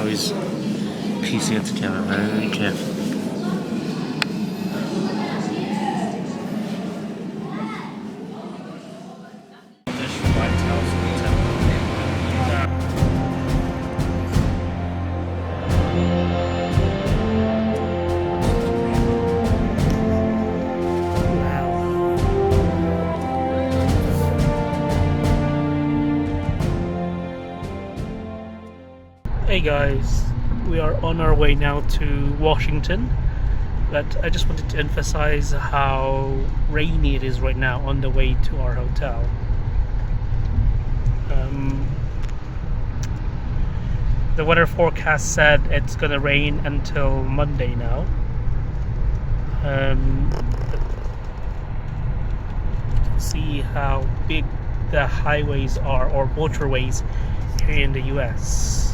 always piecing it together very carefully. Hey guys, we are on our way now to Washington, but I just wanted to emphasize how rainy it is right now on the way to our hotel. The weather forecast said it's gonna rain until Monday now. See how big the highways are, or motorways, here in the US.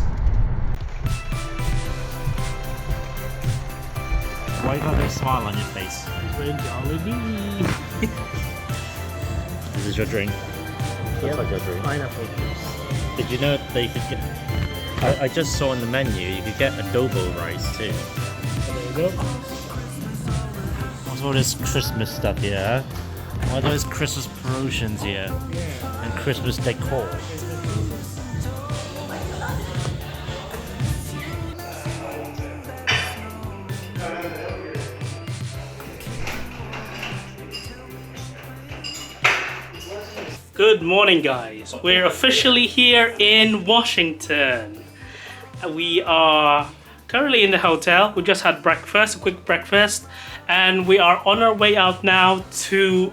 Why got a smile on your face? We're in Jollibee. This is your drink. Looks like your drink. Pineapple juice. Did you know that you could get... I just saw on the menu you could get adobo rice too. There you go. What's all this Christmas stuff here? All those Christmas promotions here. And Christmas decor. Good morning, guys. We're officially here in Washington. We are currently in the hotel. We just had breakfast, a quick breakfast, and we are on our way out now to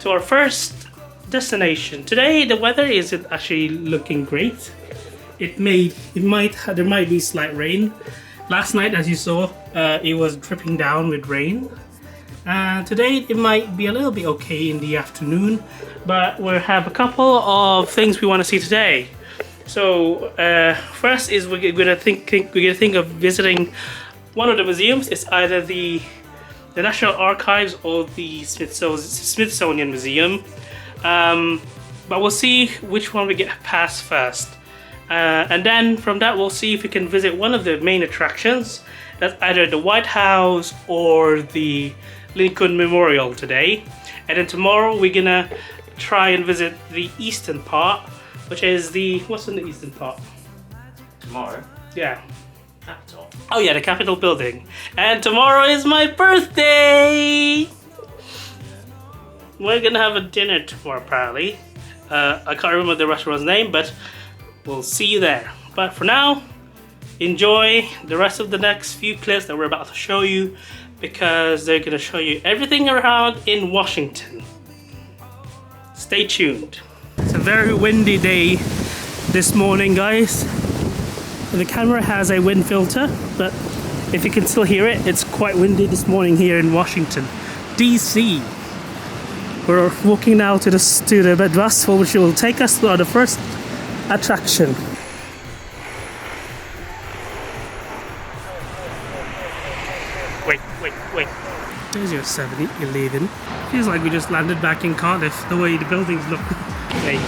our first destination. Today the weather isn't actually looking great. There might be slight rain. Last night, as you saw, it was dripping down with rain. Today it might be a little bit okay in the afternoon, but we have a couple of things we want to see today. So first is we're gonna think of visiting one of the museums. It's either the National Archives or the Smithsonian Museum, but we'll see which one we get past first, and then from that we'll see if we can visit one of the main attractions. That's either the White House or the Lincoln Memorial today, and then tomorrow we're gonna try and visit the eastern part, which is what's in the eastern part? Tomorrow? Yeah. Capitol. Oh yeah, the Capitol building. And tomorrow is my birthday! We're gonna have a dinner tomorrow apparently. I can't remember the restaurant's name, but we'll see you there. But for now, enjoy the rest of the next few clips that we're about to show you, because they're gonna show you everything around in Washington. Stay tuned. It's a very windy day this morning, guys. The camera has a wind filter, but if you can still hear it, it's quite windy this morning here in Washington, DC. We're walking now to the bus, which will take us to the first attraction. Wait. There's your 7-Eleven. Feels like we just landed back in Cardiff, the way the buildings look. Wait.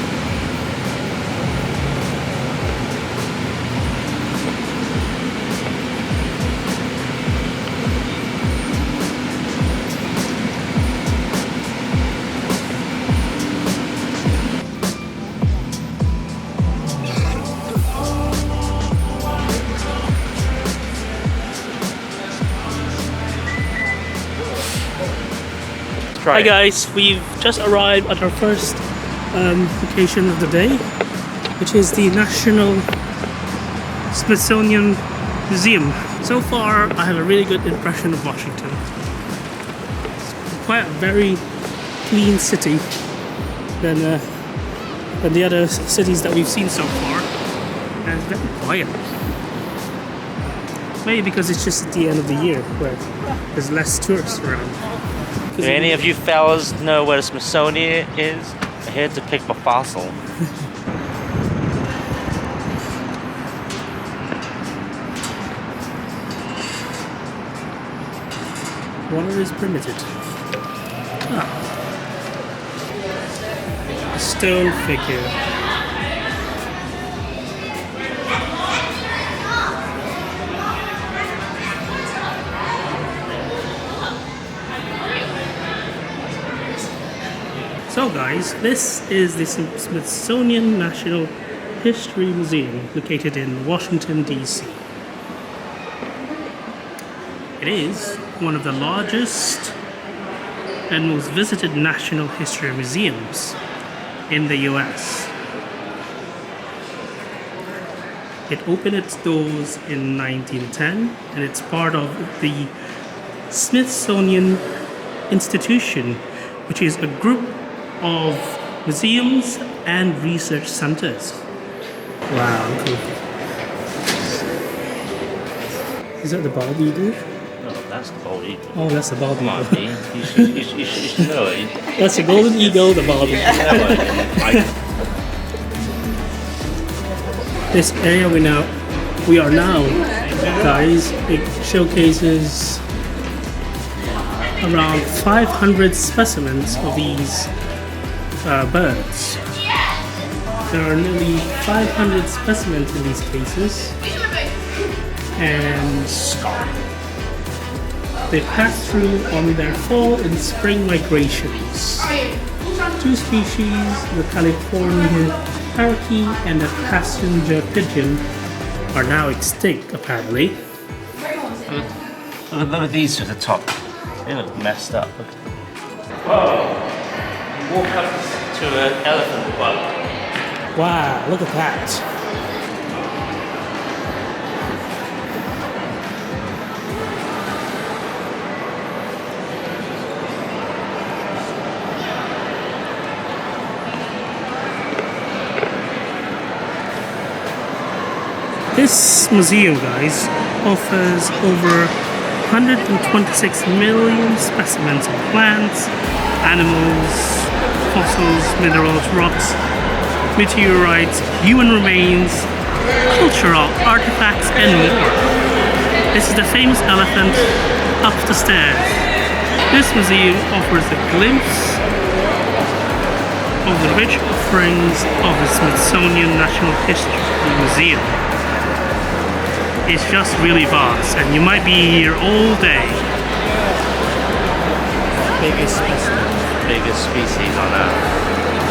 Hi guys, we've just arrived at our first location of the day, which is the National Smithsonian Museum. So far, I have a really good impression of Washington. It's quite a very clean city than the other cities that we've seen so far, and it's very quiet. Maybe because it's just at the end of the year where there's less tourists around. Do any of you fellas know where the Smithsonian is? I'm here to pick a fossil. Water is permitted. A stone figure. So guys, this is the Smithsonian National History Museum located in Washington, D.C. It is one of the largest and most visited national history museums in the US. It opened its doors in 1910 and it's part of the Smithsonian Institution, which is a group of museums and research centers. Wow, cool. Is that the bald eagle? No, that's the bald eagle. Oh, that's the bald Come on, eagle. Dean. You should know it. That's the golden eagle, the bald eagle. This area we are now, guys, it showcases around 500 specimens of these birds. There are nearly 500 specimens in these cases, and they pass through on their fall and spring migrations. Two species, the California parakeet and the passenger pigeon, are now extinct apparently. Look at these at the top. They look messed up. Whoa! You walk up to an elephant bug. Wow, look at that. This museum, guys, offers over 126 million specimens of plants, animals, fossils, minerals, rocks, meteorites, human remains, cultural artifacts, and more. This is the famous elephant up the stairs. This museum offers a glimpse of the rich offerings of the Smithsonian National History Museum. It's just really vast, and you might be here all day. Biggest specimen, biggest species on Earth.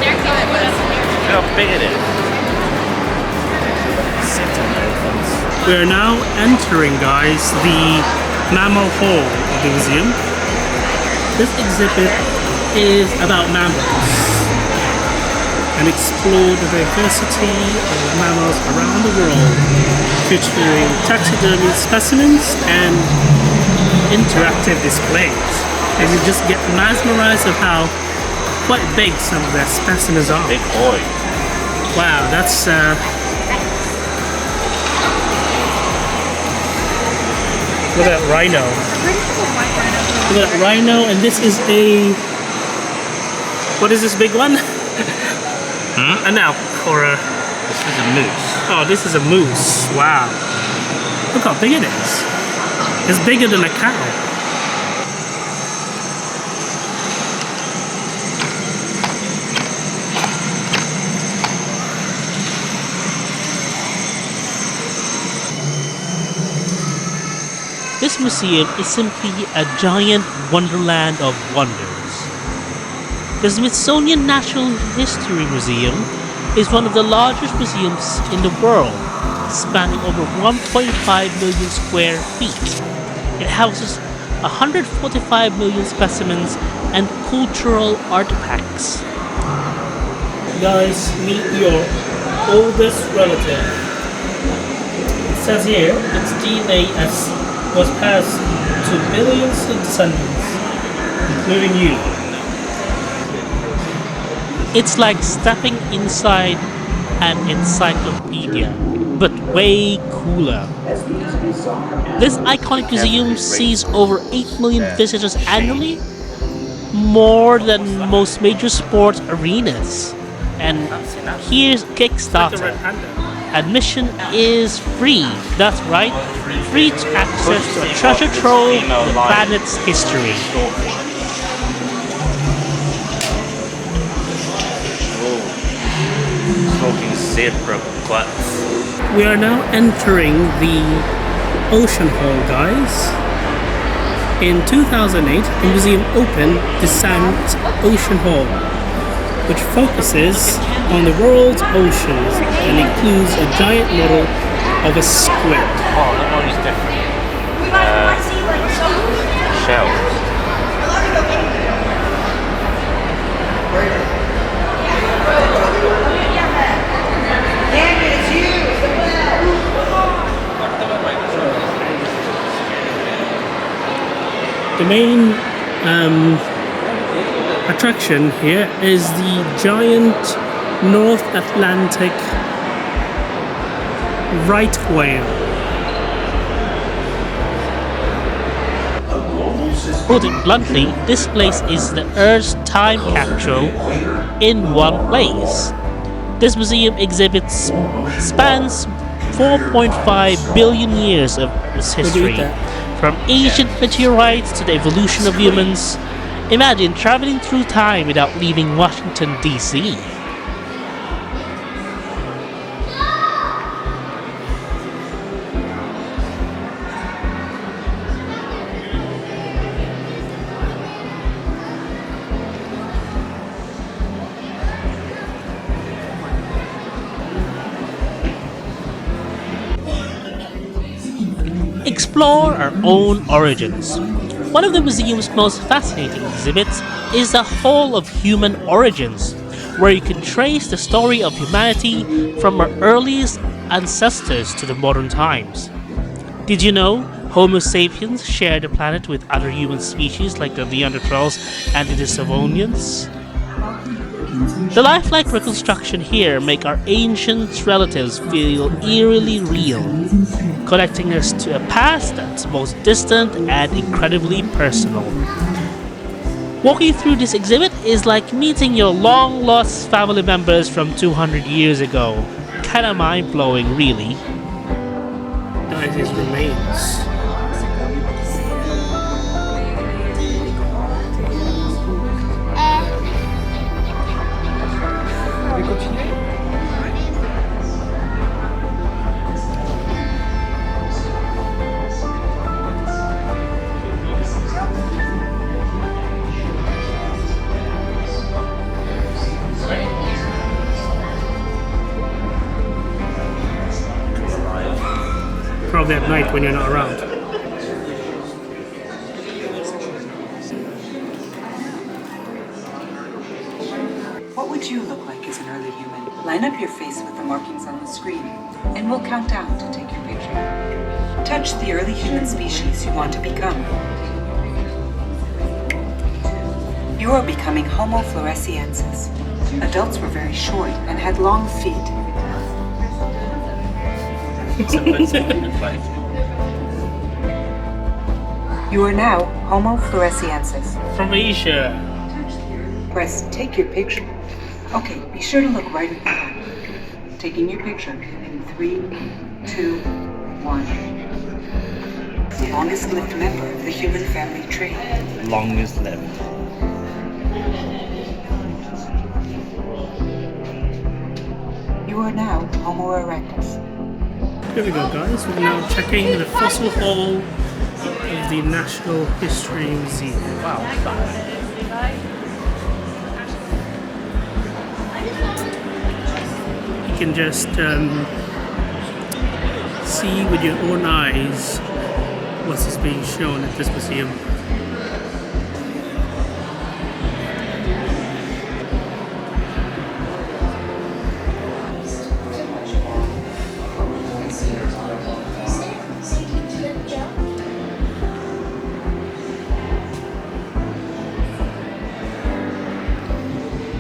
Look how big it is. We are now entering, guys, the mammal hall of the museum. This exhibit is about mammals and explore the diversity of mammals around the world, featuring taxidermy specimens and interactive displays. And you just get mesmerized of how quite big some of their specimens are. Big boy. Wow, that's look at that rhino. Look at that rhino, and this is a, what is this big one? An elk or a, This is a moose. oh, this is a moose. Wow. Look how big it is. It's bigger than a cow. This museum is simply a giant wonderland of wonders. The Smithsonian Natural History Museum is one of the largest museums in the world, spanning over 1.5 million square feet. It houses 145 million specimens and cultural artifacts. Guys, meet your oldest relative. It says here its DNA was passed to billions of descendants, including you. It's like stepping inside an encyclopedia, but way cooler. This iconic museum sees over 8 million visitors annually, more than most major sports arenas. And here's Kickstarter. Admission is free. That's right, free to access to a treasure trove of the planet's history. Smoking zebra butts. We are now entering the Ocean Hall, guys. In 2008, the museum opened the Ocean Hall. which focuses on the world's oceans and includes a giant model of a squid. Oh, that one is different. Shells. The main attraction here is the giant North Atlantic right whale. Put it bluntly, this place is the Earth's time capsule in one place. This museum exhibits spans 4.5 billion years of Earth's history, from ancient meteorites to the evolution of humans. Imagine traveling through time without leaving Washington, D.C. Explore our own origins. One of the museum's most fascinating exhibits is the Hall of Human Origins, where you can trace the story of humanity from our earliest ancestors to the modern times. Did you know Homo sapiens shared the planet with other human species like the Neanderthals and the Devonians? The lifelike reconstruction here make our ancient relatives feel eerily real, connecting us to a past that's both distant and incredibly personal. Walking through this exhibit is like meeting your long-lost family members from 200 years ago. Kinda mind-blowing, really. Guys, his remains. Probably at night when you're not around. What would you look like as an early human? Line up your face with the markings on the screen, and we'll count down to take your picture. Touch the early human species you want to become. You are becoming Homo floresiensis. Adults were very short and had long feet. You are now Homo floresiensis. From Asia. Press take your picture. Okay, be sure to look right at the camera. Taking your picture in 3, 2, 1. The longest lived member of the human family tree. Longest lived. You are now Homo erectus. Here we go, guys. We're now checking the fossil hall of the National History Museum. Wow. You can just see with your own eyes what is being shown at this museum.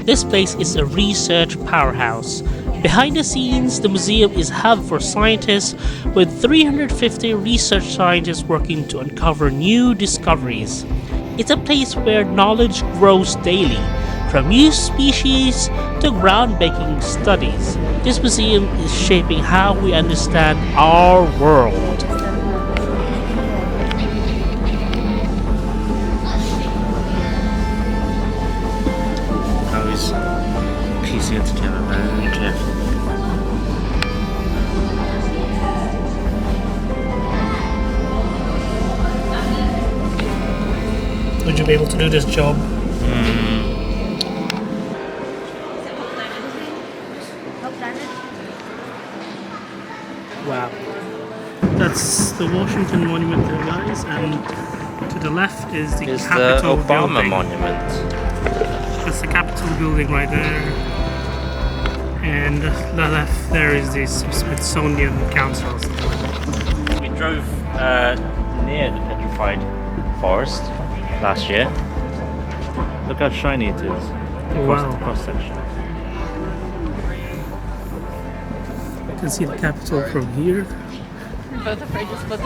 This place is a research powerhouse. Behind the scenes, the museum is a hub for scientists with 350 research scientists working to uncover new discoveries. It's a place where knowledge grows daily, from new species to groundbreaking studies. This museum is shaping how we understand our world. How is piecing it together very carefully. Would you be able to do this job? That's the Washington Monument there, guys, and to the left is the It's the Capitol Obama building. monument. That's the Capitol building right there. And to the left there is the Smithsonian Council. We drove near the petrified forest last year. Look how shiny it is across Wow. the cross section. You can see the Capitol from here.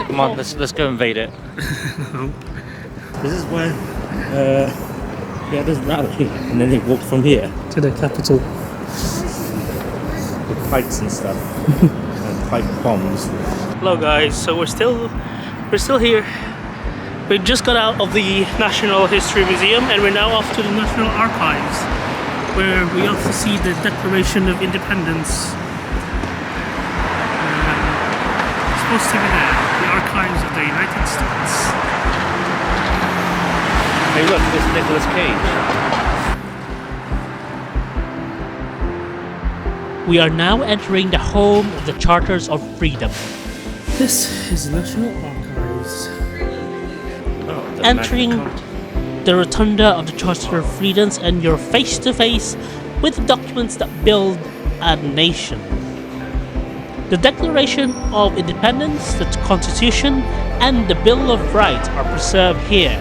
Come on, let's go invade it. This is where we had this rally, and then they walked from here To the Capitol. with pikes and stuff and pipe bombs. Hello guys, so we're still here. We just got out of the National History Museum and we're now off to the National Archives, where we also see the Declaration of Independence. It's supposed to be there, the archives of the United States. Hey look, this is Nicolas Cage. We are now entering the home of the Charters of Freedom. This is the National Archives. Oh, the Entering Magna Carta. the rotunda of the Charter of Freedoms, and you're face to face with the documents that build a nation. The Declaration of Independence, the Constitution, and the Bill of Rights are preserved here.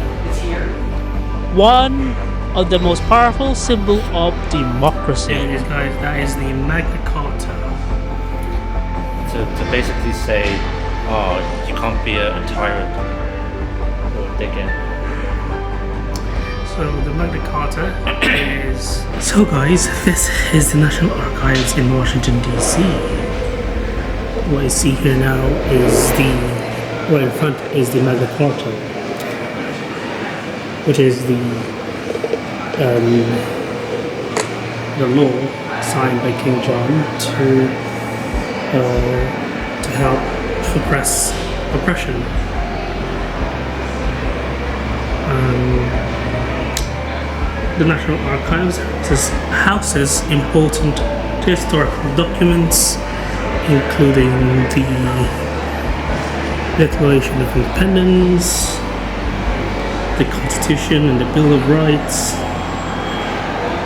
One of the most powerful symbols of democracy. There it is, guys, that is the Magna Carta. To basically say, oh, you can't be a tyrant or a dickhead. So the Magna Carta is... So guys, this is the National Archives in Washington DC. What you see here now is right in front is the Magna Carta, which is the law signed by King John to help suppress oppression. The National Archives houses important historical documents, including the Declaration of Independence, the Constitution, and the Bill of Rights.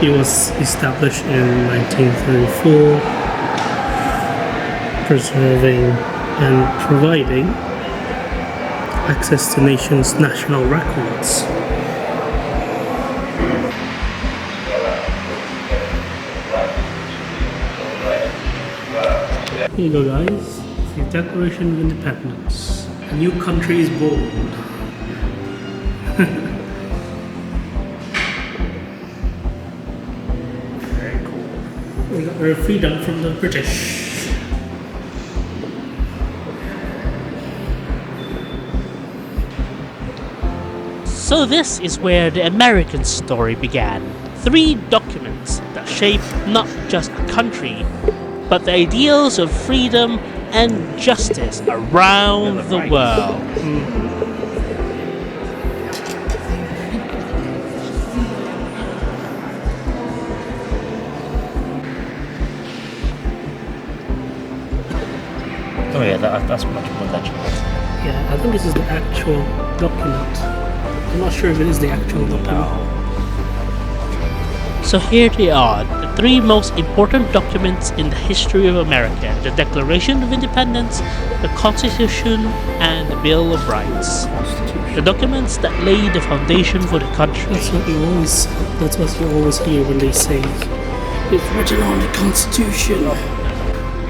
It was established in 1934, preserving and providing access to nation's national records. Here you go, guys. The Declaration of Independence. A new country is born. Very cool. We got our freedom from the British. So this is where the American story began. 3 documents that shape not just a country, but the ideals of freedom and justice around the world. Oh yeah, that's much more legible. Yeah, I think this is the actual document. I'm not sure if it is the actual document. So here they are, the 3 most important documents in the history of America: the Declaration of Independence, the Constitution, and the Bill of Rights. The documents that lay the foundation for the country. That's what you always hear when they say it's written on the Constitution.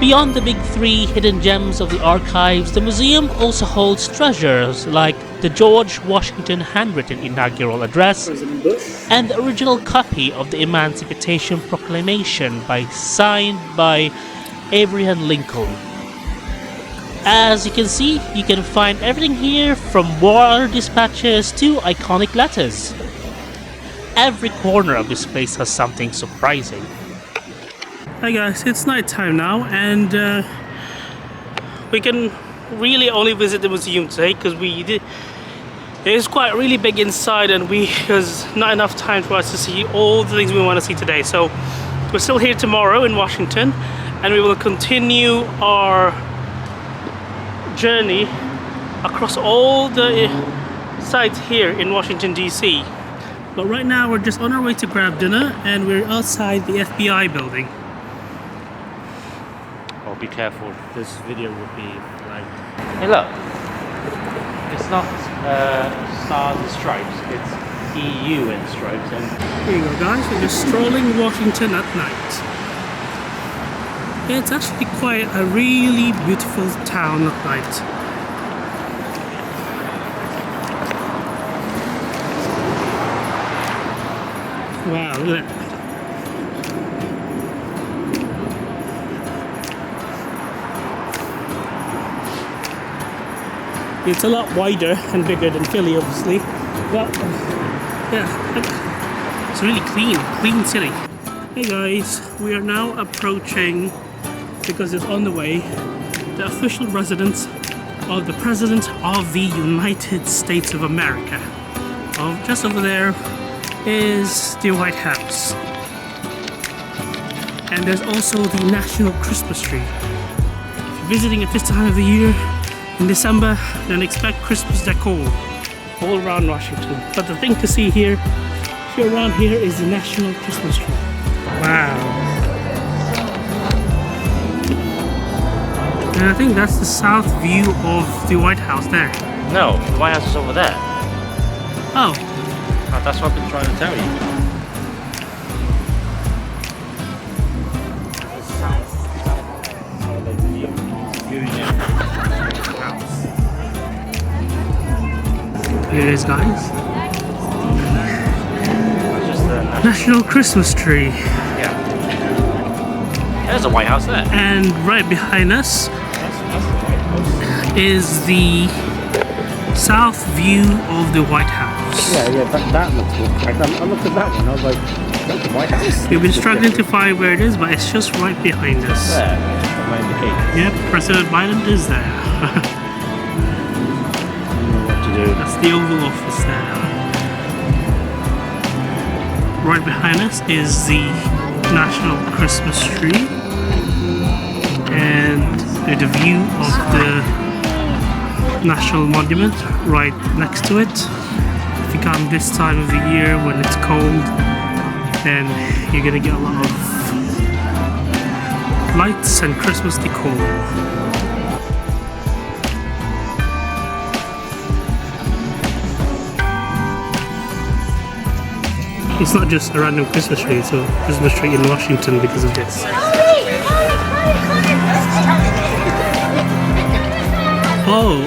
Beyond the big 3 hidden gems of the archives, the museum also holds treasures like the George Washington handwritten inaugural address and the original copy of the Emancipation Proclamation signed by Abraham Lincoln. As you can see, you can find everything here from war dispatches to iconic letters. Every corner of this place has something surprising. Hi guys, it's night time now, and we can really only visit the museum today because it's quite really big inside, and there's not enough time for us to see all the things we want to see today. So we're still here tomorrow in Washington, and we will continue our journey across all the sites here in Washington DC. But right now we're just on our way to grab dinner and we're outside the FBI building. Oh, be careful. This video will be like. Hey, look. It's not stars and stripes. It's EU and stripes. And Here you go, guys. We're just strolling Washington at night. It's actually quite a really beautiful town at night. Wow, look at that. It's a lot wider and bigger than Philly, obviously. But, yeah, it's really clean city. Hey guys, we are now approaching, because it's on the way, the official residence of the President of the United States of America. Just over there is the White House. And there's also the National Christmas Tree. If you're visiting at this time of the year, in December, then expect Christmas decor all around Washington. But the thing to see here, if you're around here, is the National Christmas Tree. Wow. And I think that's the south view of the White House there. no, the White House is over there. Oh, Oh, that's what I've been trying to tell you. here it is, guys. It's just the National Christmas Tree. yeah. There's a White House there. And right behind us That's the White House. is the south view of the White House. Yeah, that looks good. I looked at that one. I was like, that's the White House. We've been struggling to find where it is, but it's just right behind us. There, that's my indicator. Yep, President Biden is there. I don't know what to do. That's the Oval Office there. Right behind us is the National Christmas Tree. And the view of the National Monument right next to it. If you come this time of the year when it's cold, then you're gonna get a lot of lights and Christmas decor. It's not just a random Christmas tree, it's a Christmas tree in Washington because of this. Oh,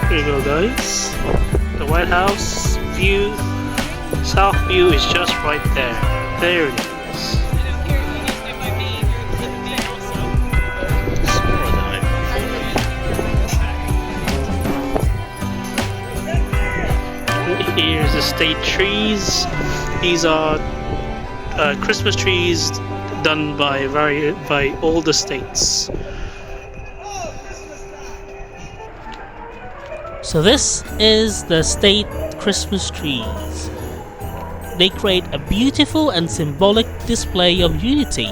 here you go, guys. The White House view, south view is just right there. There it is. Here's the state trees. These are Christmas trees done by all the states. So this is the state Christmas trees. They create a beautiful and symbolic display of unity.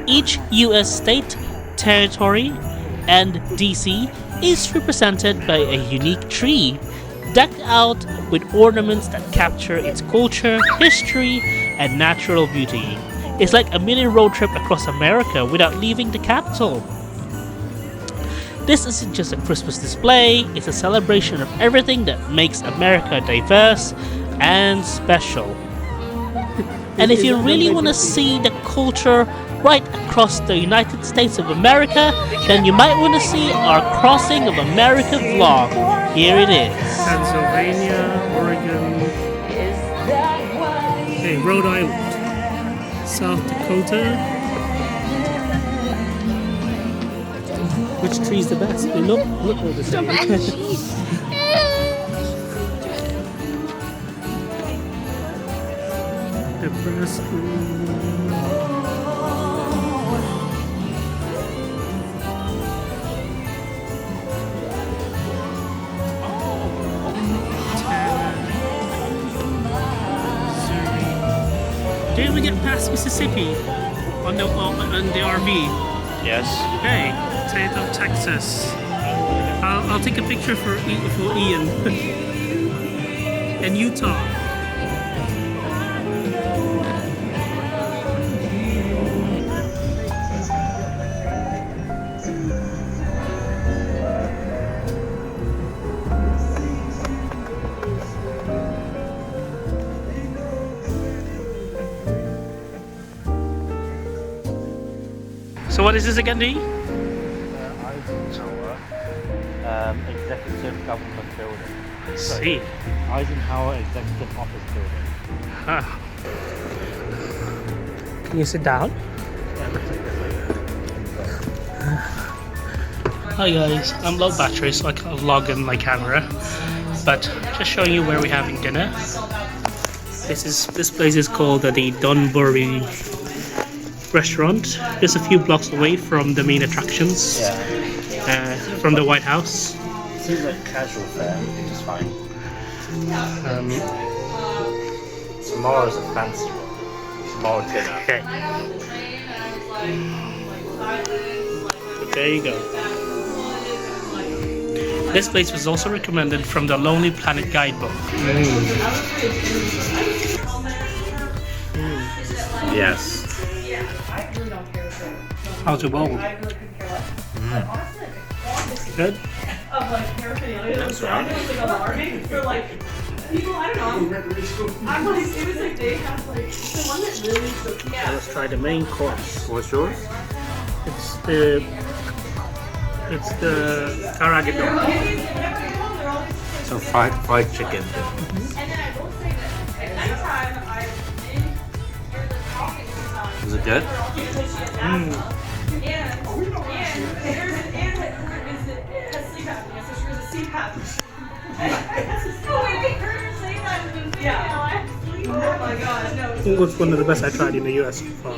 Each US state, territory, and DC is represented by a unique tree, decked out with ornaments that capture its culture, history, and natural beauty. It's like a mini road trip across America without leaving the capital. This isn't just a Christmas display, it's a celebration of everything that makes America diverse and special. And if you really want to see the culture right across the United States of America, then you might want to see our Crossing of America vlog. Here it is. Pennsylvania, Oregon, hey, Rhode Island, South Dakota. Which tree is the best? They look all the same. Nebraska. Did we get past Mississippi on the RV? Yes. Hey, Tatum, Texas. I'll take a picture for Ian. And Utah. So what is this again, D? Eisenhower Executive Government Building. See. Eisenhower Executive Office Building. Huh. Can you sit down? Hi guys, I'm low battery so I can't vlog on my camera, but just showing you where we're having dinner. This place is called the Dunbury restaurant, just a few blocks away from the main attractions. From the White House. Seems like casual fare, which is fine. Tomorrow's a fancy one. Tomorrow dinner. Okay. But there you go. This place was also recommended from the Lonely Planet guidebook. Yes. How's your bowl? Good? That's right. Let's try the main course. What's yours? It's the Aragador. So fried chicken. Was it good? I think it was one of the best I tried in the US so far.